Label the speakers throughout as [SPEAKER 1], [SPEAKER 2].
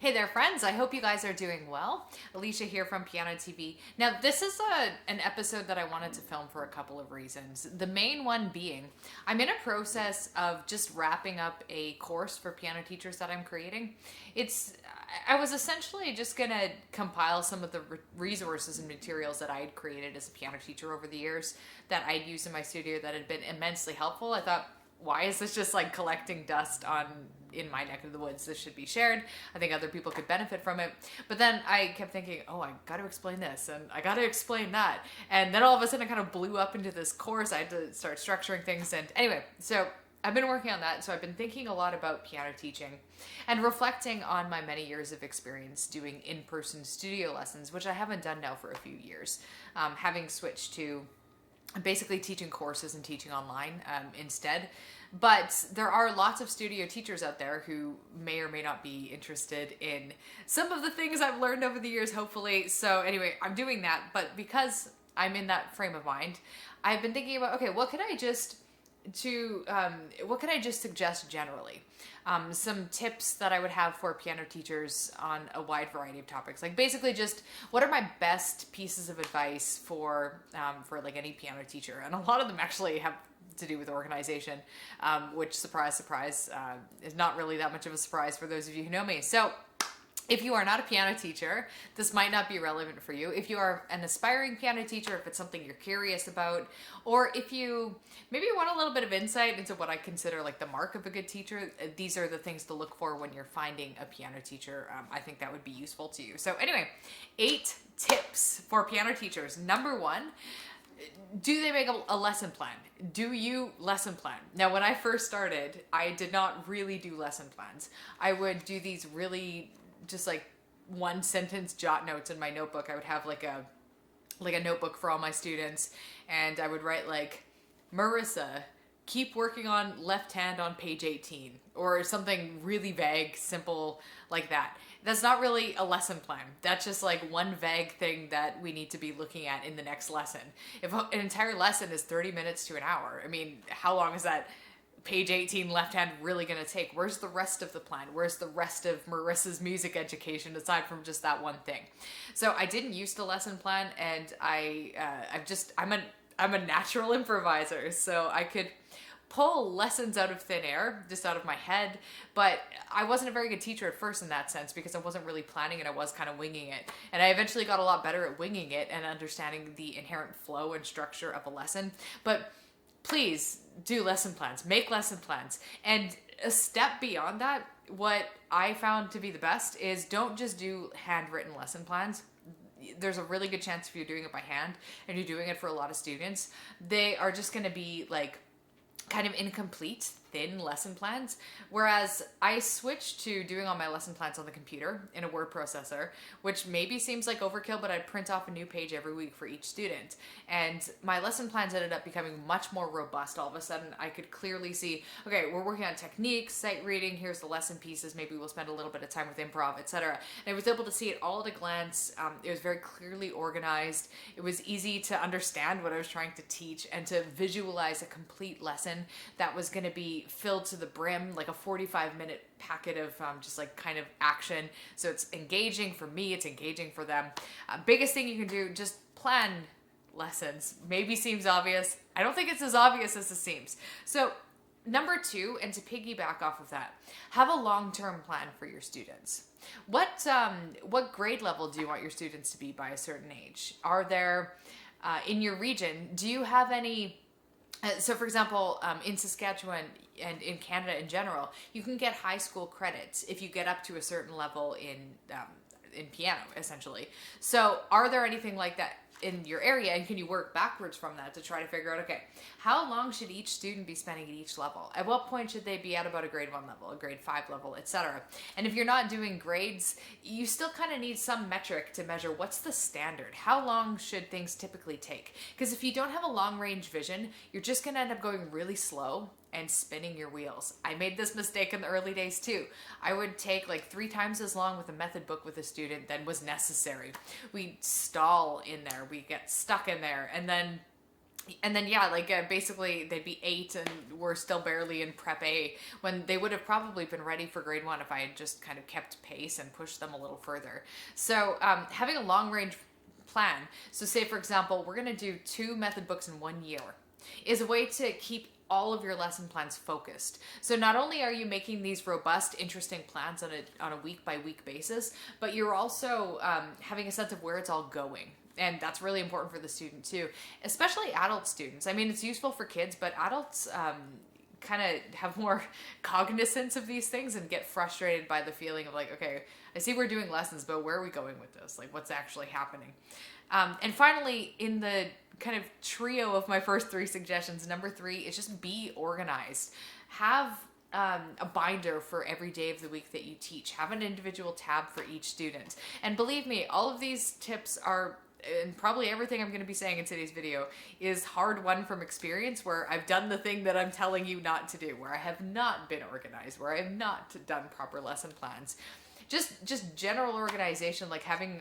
[SPEAKER 1] Hey there, friends. I hope you guys are doing well. Allysia here from pianoTV. Now, this is an episode that I wanted to film for a couple of reasons. The main one being, I'm in a process of just wrapping up a course for piano teachers that I'm creating. I was essentially just going to compile some of the resources and materials that I had created as a piano teacher over the years that I'd used in my studio that had been immensely helpful. I thought, why is this just like collecting dust in my neck of the woods? This should be shared. I think other people could benefit from it. But then I kept thinking, oh, I got to explain this and I got to explain that. And then all of a sudden it kind of blew up into this course. I had to start structuring things. And anyway, so I've been working on that. So I've been thinking a lot about piano teaching and reflecting on my many years of experience doing in-person studio lessons, which I haven't done now for a few years, having switched to basically teaching courses and teaching online instead. But there are lots of studio teachers out there who may or may not be interested in some of the things I've learned over the years, hopefully. So anyway, I'm doing that. But because I'm in that frame of mind, I've been thinking about, okay, what could I just suggest generally? Some tips that I would have for piano teachers on a wide variety of topics. Like basically just what are my best pieces of advice for like any piano teacher? And a lot of them actually have to do with organization, which surprise, surprise, is not really that much of a surprise for those of you who know me. So if you are not a piano teacher, this might not be relevant for you. If you are an aspiring piano teacher, if it's something you're curious about, or if you maybe want a little bit of insight into what I consider like the mark of a good teacher, these are the things to look for when you're finding a piano teacher. I think that would be useful to you. So anyway, 8 tips for piano teachers. Number 1, do they make a lesson plan? Do you lesson plan? Now, when I first started, I did not really do lesson plans. I would do these really just like 1-sentence jot notes in my notebook. I would have like a notebook for all my students, and I would write like, Marissa, keep working on left hand on page 18, or something really vague, simple like that. That's not really a lesson plan. That's just like one vague thing that we need to be looking at in the next lesson. If an entire lesson is 30 minutes to an hour, I mean, how long is that page 18 left hand really going to take? Where's the rest of the plan? Where's the rest of Marissa's music education aside from just that one thing? So I didn't use the lesson plan, and I'm a natural improviser, so I could pull lessons out of thin air, just out of my head, but I wasn't a very good teacher at first in that sense because I wasn't really planning it. I was kind of winging it, and I eventually got a lot better at winging it and understanding the inherent flow and structure of a lesson. But please do lesson plans, make lesson plans. And a step beyond that, what I found to be the best is don't just do handwritten lesson plans. There's a really good chance if you're doing it by hand and you're doing it for a lot of students, they are just going to be like kind of incomplete, thin lesson plans. Whereas I switched to doing all my lesson plans on the computer in a word processor, which maybe seems like overkill, but I'd print off a new page every week for each student. And my lesson plans ended up becoming much more robust. All of a sudden, I could clearly see, okay, we're working on techniques, sight reading, here's the lesson pieces, maybe we'll spend a little bit of time with improv, etc. And I was able to see it all at a glance. It was very clearly organized. It was easy to understand what I was trying to teach and to visualize a complete lesson that was going to be filled to the brim, like a 45-minute packet of just like kind of action. So it's engaging for me, it's engaging for them. Biggest thing you can do, just plan lessons. Maybe seems obvious. I don't think it's as obvious as it seems. So number 2, and to piggyback off of that, have a long-term plan for your students. What grade level do you want your students to be by a certain age? Are there, in your region, do you have any... So for example, in Saskatchewan and in Canada in general, you can get high school credits if you get up to a certain level in piano, essentially. So are there anything like that in your area, and can you work backwards from that to try to figure out, okay, how long should each student be spending at each level? At what point should they be at about a grade 1 level, a grade 5 level, etc.? And if you're not doing grades, you still kind of need some metric to measure what's the standard. How long should things typically take? Because if you don't have a long range vision, you're just going to end up going really slow and spinning your wheels. I made this mistake in the early days too. I would take like 3 times as long with a method book with a student than was necessary. We stall in there, we get stuck in there, and then And then yeah, like basically they'd be 8 and we're still barely in prep A, when they would have probably been ready for grade 1 if I had just kind of kept pace and pushed them a little further. So having a long range plan, so say for example we're going to do 2 method books in 1 year, is a way to keep all of your lesson plans focused. So not only are you making these robust, interesting plans on a week by week basis, but you're also having a sense of where it's all going. And that's really important for the student too, especially adult students. I mean, it's useful for kids, but adults kind of have more cognizance of these things and get frustrated by the feeling of like, okay, I see we're doing lessons, but where are we going with this? Like, what's actually happening? And finally, in the kind of trio of my first 3 suggestions, number 3 is just be organized. Have a binder for every day of the week that you teach. Have an individual tab for each student. And believe me, all of these tips are, and probably everything I'm going to be saying in today's video is hard won from experience, where I've done the thing that I'm telling you not to do, where I have not been organized, where I have not done proper lesson plans. Just general organization, like having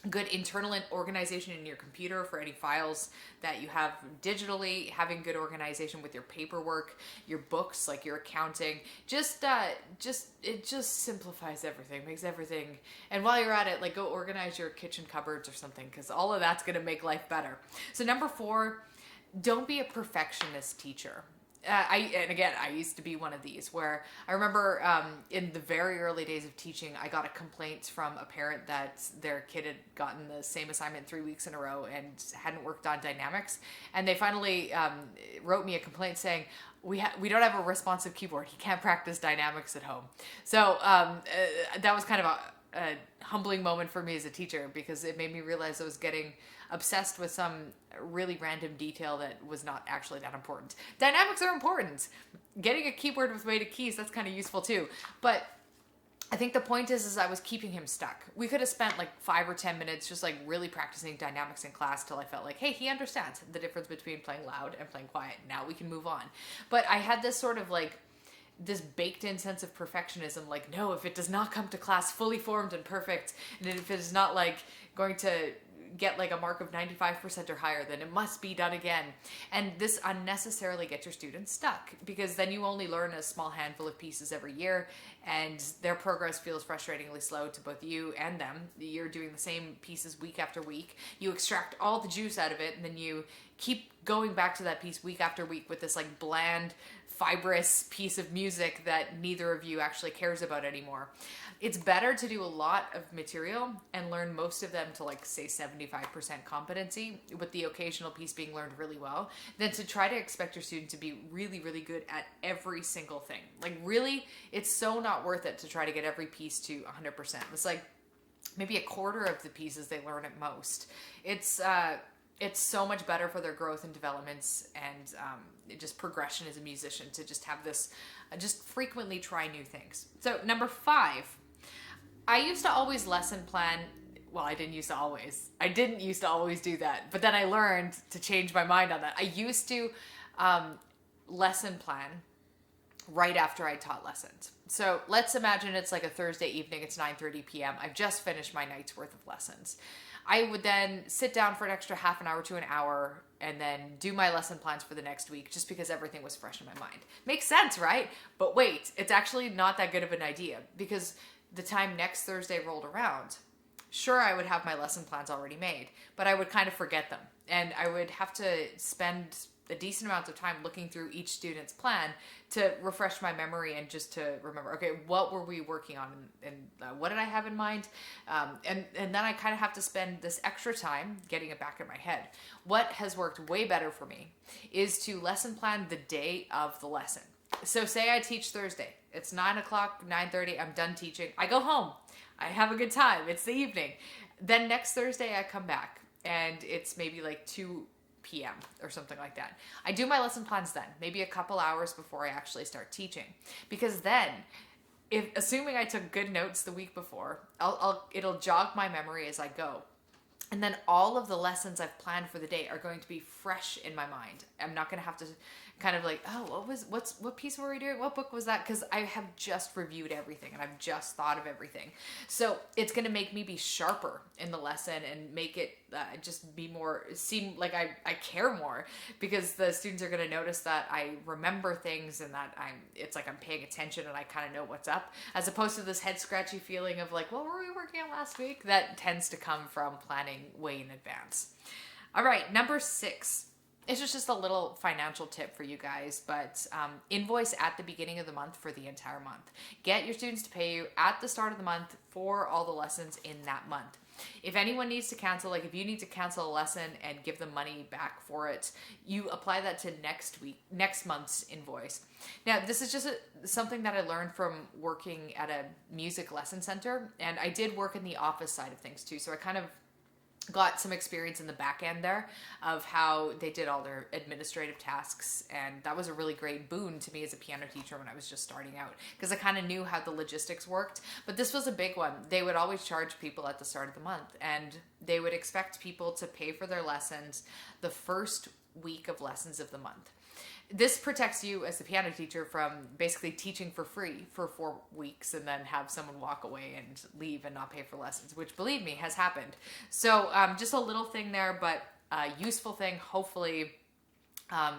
[SPEAKER 1] good internal organization in your computer for any files that you have digitally, having good organization with your paperwork, your books, like your accounting, it just simplifies everything, makes everything. And while you're at it, like go organize your kitchen cupboards or something, because all of that's going to make life better. So number 4, don't be a perfectionist teacher. And again, I used to be one of these, where I remember in the very early days of teaching, I got a complaint from a parent that their kid had gotten the same assignment 3 weeks in a row and hadn't worked on dynamics. And they finally wrote me a complaint saying, we don't have a responsive keyboard. He can't practice dynamics at home. So that was kind of a humbling moment for me as a teacher, because it made me realize I was getting obsessed with some really random detail that was not actually that important. Dynamics are important. Getting a keyboard with weighted keys, that's kind of useful too. But I think the point is I was keeping him stuck. We could have spent like 5 or 10 minutes just like really practicing dynamics in class till I felt like, hey, he understands the difference between playing loud and playing quiet. Now we can move on. But I had this sort of like this baked in sense of perfectionism, like, no, if it does not come to class fully formed and perfect, and if it is not like going to get like a mark of 95% or higher, then it must be done again. And this unnecessarily gets your students stuck, because then you only learn a small handful of pieces every year, and their progress feels frustratingly slow to both you and them. You're doing the same pieces week after week. You extract all the juice out of it, and then you keep going back to that piece week after week with this like bland, fibrous piece of music that neither of you actually cares about anymore. It's better to do a lot of material and learn most of them to like say 75% competency, with the occasional piece being learned really well, than to try to expect your student to be really, really good at every single thing. Like really, it's so not worth it to try to get every piece to 100%. It's like maybe a quarter of the pieces they learn at most. It's so much better for their growth and developments and just progression as a musician to just have this, just frequently try new things. So number 5, I used to always lesson plan. Well, I didn't used to always do that, but then I learned to change my mind on that. I used to lesson plan right after I taught lessons. So let's imagine it's like a Thursday evening, it's 9:30 p.m. I've just finished my night's worth of lessons. I would then sit down for an extra half an hour to an hour and then do my lesson plans for the next week, just because everything was fresh in my mind. Makes sense, right? But wait, it's actually not that good of an idea, because the time next Thursday rolled around, sure, I would have my lesson plans already made, but I would kind of forget them. And I would have to spend a decent amount of time looking through each student's plan to refresh my memory and just to remember, okay, what were we working on and what did I have in mind? And then I kind of have to spend this extra time getting it back in my head. What has worked way better for me is to lesson plan the day of the lesson. So say I teach Thursday. It's 9 o'clock, 9:30, I'm done teaching. I go home. I have a good time. It's the evening. Then next Thursday I come back and it's maybe like 2 p.m. or something like that. I do my lesson plans then, maybe a couple hours before I actually start teaching. Because then, if assuming I took good notes the week before, it'll jog my memory as I go. And then all of the lessons I've planned for the day are going to be fresh in my mind. I'm not going to have to kind of like, oh, what piece were we doing? What book was that? Because I have just reviewed everything and I've just thought of everything. So it's going to make me be sharper in the lesson and make it just be more, seem like I care more, because the students are going to notice that I remember things and that it's like I'm paying attention and I kind of know what's up, as opposed to this head scratchy feeling of like, what were we working on last week? That tends to come from planning way in advance. All right, number 6. It's just a little financial tip for you guys, but invoice at the beginning of the month for the entire month. Get your students to pay you at the start of the month for all the lessons in that month. If anyone needs to cancel, like if you need to cancel a lesson and give them money back for it, you apply that to next month's invoice. Now, this is just something that I learned from working at a music lesson center, and I did work in the office side of things too, so I kind of got some experience in the back end there of how they did all their administrative tasks, and that was a really great boon to me as a piano teacher when I was just starting out, because I kind of knew how the logistics worked. But this was a big one. They would always charge people at the start of the month, and they would expect people to pay for their lessons the first week of lessons of the month. This protects you as the piano teacher from basically teaching for free for 4 weeks and then have someone walk away and leave and not pay for lessons, which, believe me, has happened. So just a little thing there, but a useful thing. Hopefully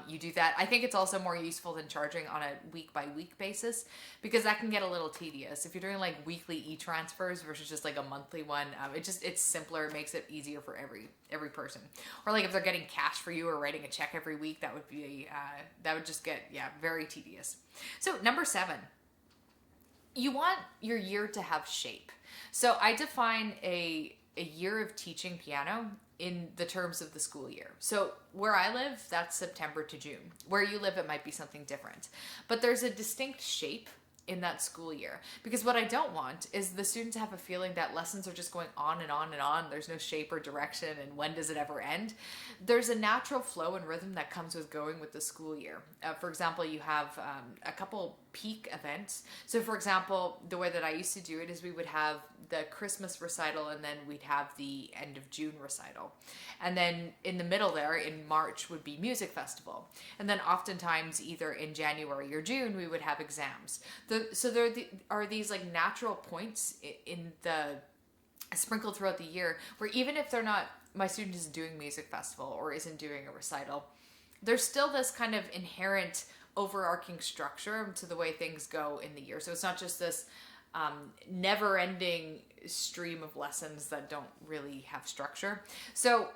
[SPEAKER 1] you do that. I think it's also more useful than charging on a week-by-week basis, because that can get a little tedious. If you're doing like weekly e-transfers versus just like a monthly one, it's simpler. It makes it easier for every person. Or like if they're getting cash for you or writing a check every week, that would just get very tedious. So number 7, you want your year to have shape. So I define a year of teaching piano in the terms of the school year. So where I live, that's September to June. Where you live, it might be something different. But there's a distinct shape in that school year, because what I don't want is the students to have a feeling that lessons are just going on and on and on. There's no shape or direction, and when does it ever end? There's a natural flow and rhythm that comes with going with the school year. For example, you have a couple peak events. So for example, the way that I used to do it is we would have the Christmas recital, and then we'd have the end of June recital. And then in the middle there, in March, would be music festival. And then oftentimes either in January or June, we would have exams. So there are these like natural points in the sprinkled throughout the year where even if they're not, my student isn't doing music festival or isn't doing a recital, there's still this kind of inherent overarching structure to the way things go in the year. So it's not just this never-ending stream of lessons that don't really have structure. So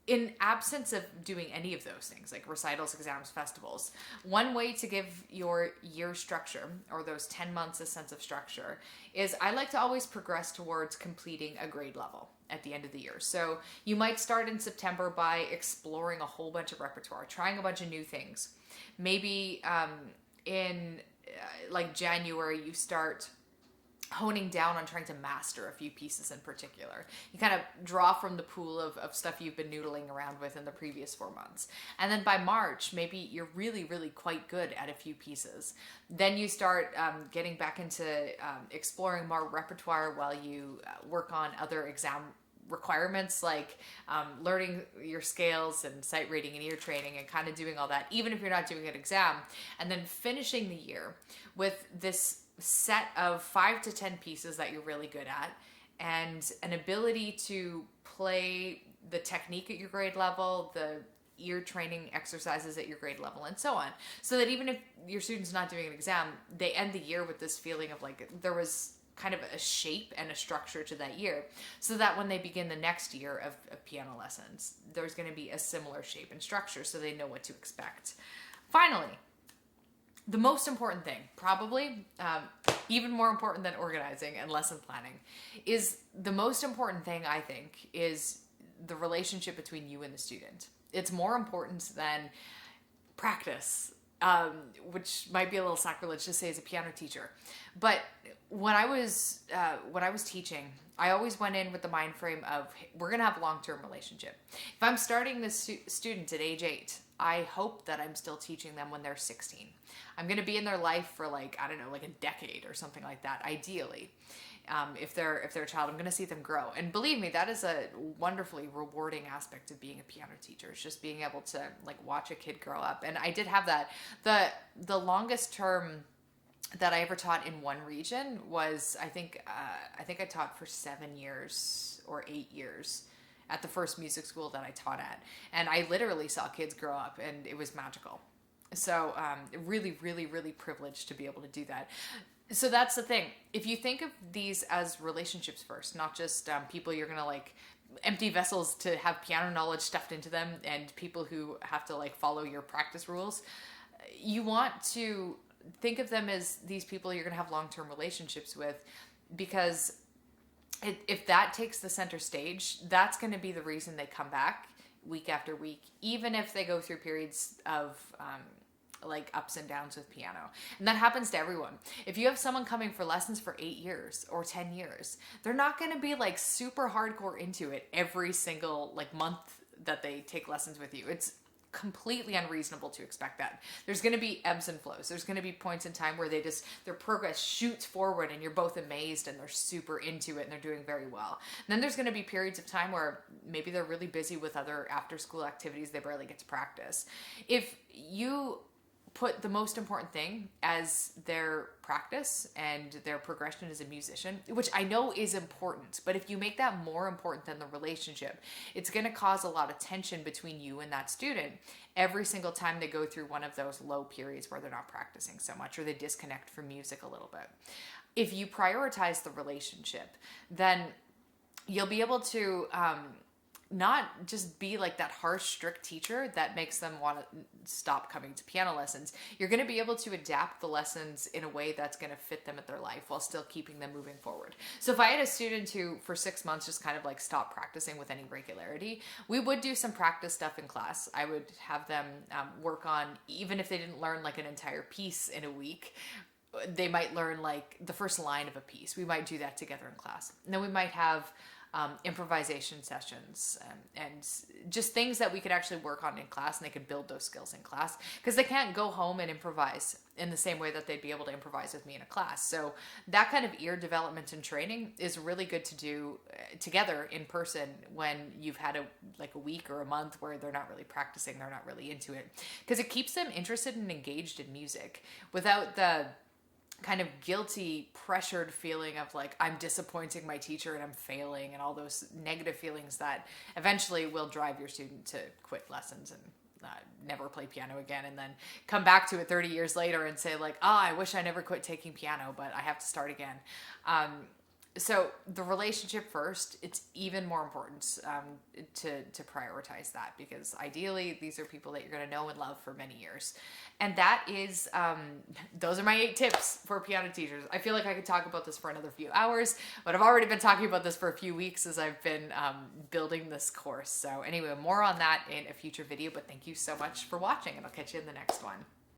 [SPEAKER 1] in absence of doing any of those things, like recitals, exams, festivals, one way to give your year structure, or those 10 months a sense of structure, is I like to always progress towards completing a grade level at the end of the year. So you might start in September by exploring a whole bunch of repertoire, trying a bunch of new things. Maybe in like January, you start honing down on trying to master a few pieces in particular. You kind of draw from the pool of stuff you've been noodling around with in the previous 4 months. And then by March, maybe you're really, really quite good at a few pieces. Then you start getting back into exploring more repertoire while you work on other exam requirements, like learning your scales and sight reading and ear training and kind of doing all that, even if you're not doing an exam. And then finishing the year with this set of 5 to 10 pieces that you're really good at, and an ability to play the technique at your grade level, the ear training exercises at your grade level, and so on. So that even if your student's not doing an exam, they end the year with this feeling of like there was kind of a shape and a structure to that year, so that when they begin the next year of piano lessons, there's going to be a similar shape and structure so they know what to expect. Finally, the most important thing, probably even more important than organizing and lesson planning, is the most important thing, I think, is the relationship between you and the student. It's more important than practice, which might be a little sacrilege to say as a piano teacher. But when I was teaching, I always went in with the mind frame of, we're going to have a long-term relationship. If I'm starting this student at age 8, I hope that I'm still teaching them when they're 16. I'm going to be in their life for like, I don't know, like a decade or something like that, ideally. if they're a child, I'm going to see them grow. And believe me, that is a wonderfully rewarding aspect of being a piano teacher. It's just being able to like watch a kid grow up. And I did have that. The longest term that I ever taught in one region was, I think I taught for 7 years or 8 years at the first music school that I taught at. And I literally saw kids grow up, and it was magical. So really, really, really privileged to be able to do that. So that's the thing. If you think of these as relationships first, not just people you're going to like empty vessels to have piano knowledge stuffed into them and people who have to like follow your practice rules, you want to think of them as these people you're going to have long-term relationships with, because if that takes the center stage, that's going to be the reason they come back week after week, even if they go through periods of like ups and downs with piano. And that happens to everyone. If you have someone coming for lessons for 8 years or 10 years, they're not going to be like super hardcore into it every single like month that they take lessons with you. It's completely unreasonable to expect that. There's going to be ebbs and flows. There's going to be points in time where their progress shoots forward and you're both amazed and they're super into it and they're doing very well. And then there's going to be periods of time where maybe they're really busy with other after school activities. They barely get to practice. If you put the most important thing as their practice and their progression as a musician, which I know is important, but if you make that more important than the relationship, it's going to cause a lot of tension between you and that student every single time they go through one of those low periods where they're not practicing so much or they disconnect from music a little bit. If you prioritize the relationship, then you'll be able to not just be like that harsh, strict teacher that makes them want to stop coming to piano lessons. You're going to be able to adapt the lessons in a way that's going to fit them at their life while still keeping them moving forward. So if I had a student who for 6 months just kind of like stopped practicing with any regularity, we would do some practice stuff in class. I would have them work on, even if they didn't learn like an entire piece in a week, they might learn like the first line of a piece. We might do that together in class. And then we might have improvisation sessions and just things that we could actually work on in class, and they could build those skills in class because they can't go home and improvise in the same way that they'd be able to improvise with me in a class. So that kind of ear development and training is really good to do together in person when you've had a week or a month where they're not really practicing, they're not really into it, because it keeps them interested and engaged in music without the kind of guilty, pressured feeling of like, I'm disappointing my teacher and I'm failing, and all those negative feelings that eventually will drive your student to quit lessons and never play piano again, and then come back to it 30 years later and say like, I wish I never quit taking piano, but I have to start again. So the relationship first, it's even more important to prioritize that, because ideally these are people that you're going to know and love for many years. And that is, those are my 8 tips for piano teachers. I feel like I could talk about this for another few hours, but I've already been talking about this for a few weeks as I've been building this course. So anyway, more on that in a future video, but thank you so much for watching, and I'll catch you in the next one.